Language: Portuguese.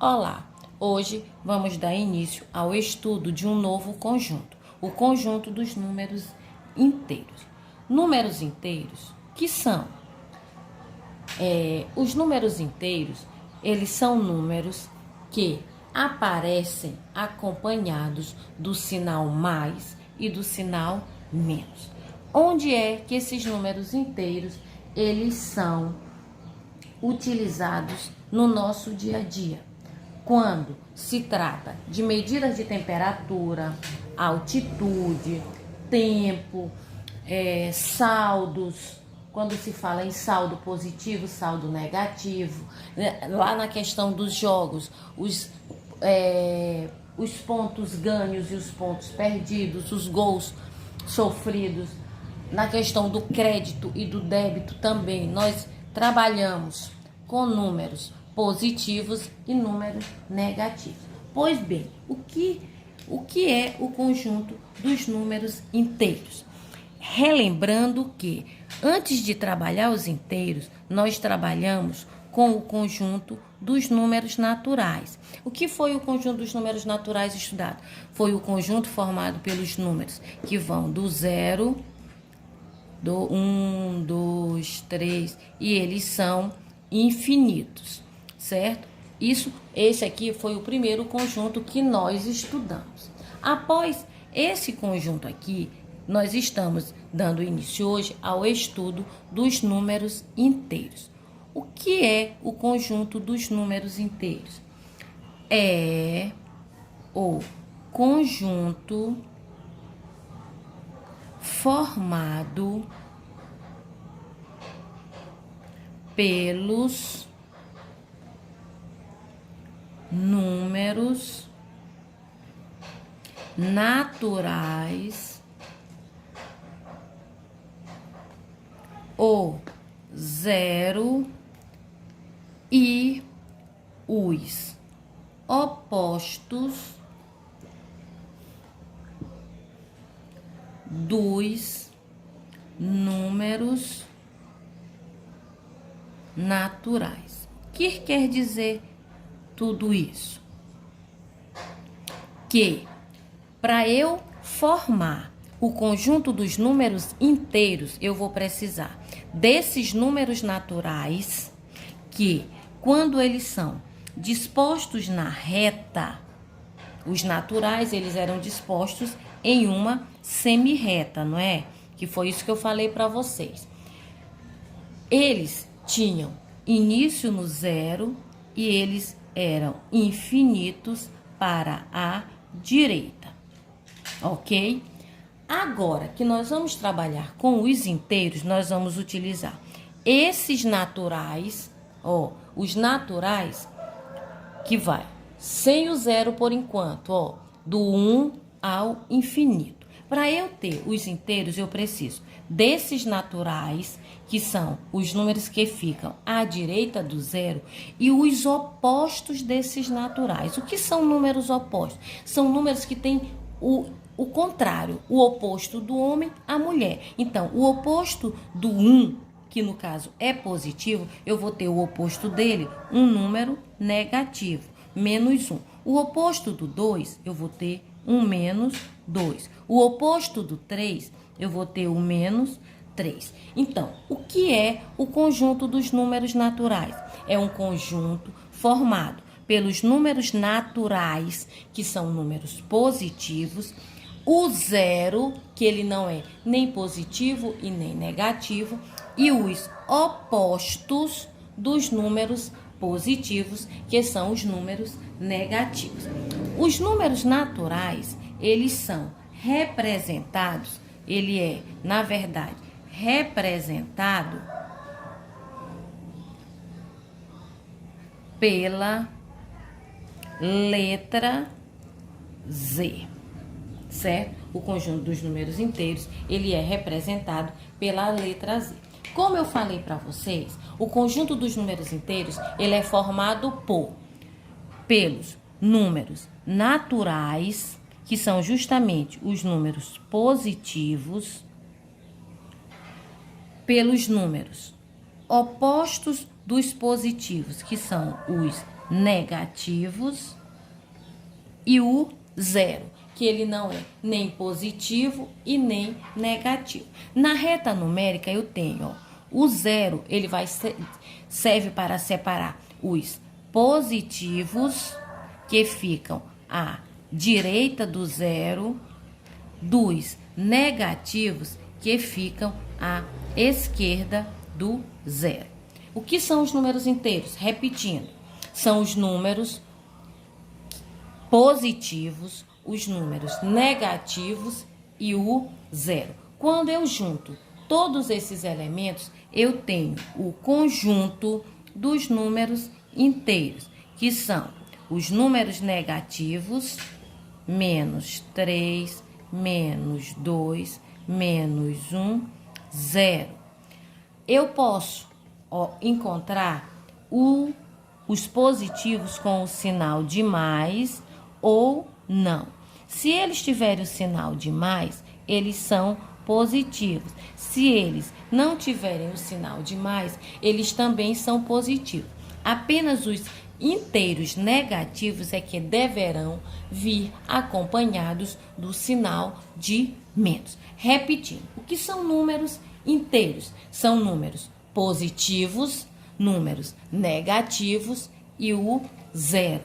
Olá, hoje vamos dar início ao estudo de um novo conjunto, o conjunto dos números inteiros. Números inteiros, que são? Os números inteiros, eles são números que aparecem acompanhados do sinal mais e do sinal menos. Onde é que esses números inteiros, eles são utilizados no nosso dia a dia? Quando se trata de medidas de temperatura, altitude, tempo, saldos, quando se fala em saldo positivo, saldo negativo, lá na questão dos jogos, os pontos ganhos e os pontos perdidos, os gols sofridos, na questão do crédito e do débito também, nós trabalhamos com números positivos e números negativos. Pois bem, o que é o conjunto dos números inteiros? Relembrando que, antes de trabalhar os inteiros, nós trabalhamos com o conjunto dos números naturais. O que foi o conjunto dos números naturais estudado? Foi o conjunto formado pelos números que vão do 0, do 1, 2, 3, e eles são infinitos, certo? Esse aqui foi o primeiro conjunto que nós estudamos. Após esse conjunto aqui, nós estamos dando início hoje ao estudo dos números inteiros. O que é o conjunto dos números inteiros? É o conjunto formado pelos números naturais, o 0 e os opostos dos números naturais. O que quer dizer tudo isso? Que para eu formar o conjunto dos números inteiros, eu vou precisar desses números naturais que, quando eles são dispostos na reta, os naturais, eles eram dispostos em uma semi-reta, não é? Que foi isso que eu falei para vocês. Eles tinham início no 0 e eles eram infinitos para a direita, ok? Agora que nós vamos trabalhar com os inteiros, nós vamos utilizar esses naturais, os naturais que vai sem o 0 por enquanto, do 1 ao infinito. Para eu ter os inteiros, eu preciso desses naturais, que são os números que ficam à direita do 0, e os opostos desses naturais. O que são números opostos? São números que têm o contrário, o oposto do homem à mulher. Então, o oposto do 1, que no caso é positivo, eu vou ter o oposto dele, um número negativo, menos 1. O oposto do 2, eu vou ter um menos 2. O oposto do 3, eu vou ter o menos 3. Então, o que é o conjunto dos números naturais? É um conjunto formado pelos números naturais, que são números positivos, o 0, que ele não é nem positivo e nem negativo, e os opostos dos números positivos, que são os números negativos. Os números naturais, eles são representados, ele é, na verdade, representado pela letra Z, certo? O conjunto dos números inteiros, ele é representado pela letra Z. Como eu falei para vocês, o conjunto dos números inteiros, ele é formado pelos números naturais, que são justamente os números positivos, pelos números opostos dos positivos, que são os negativos, e o zero, que ele não é nem positivo e nem negativo. Na reta numérica eu tenho, ó, o zero, ele serve para separar os positivos, que ficam à direita do zero, dos negativos, que ficam à esquerda do zero. O que são os números inteiros? Repetindo, são os números positivos, os números negativos e o zero. Quando eu junto todos esses elementos, eu tenho o conjunto dos números inteiros, que são os números negativos, menos 3, menos 2, menos 1, 0. Eu posso encontrar os positivos com o sinal de mais ou não. Se eles tiverem o sinal de mais, eles são positivos. Se eles não tiverem o sinal de mais, eles também são positivos. Apenas os inteiros negativos é que deverão vir acompanhados do sinal de menos. Repetindo, o que são números inteiros? São números positivos, números negativos e o zero.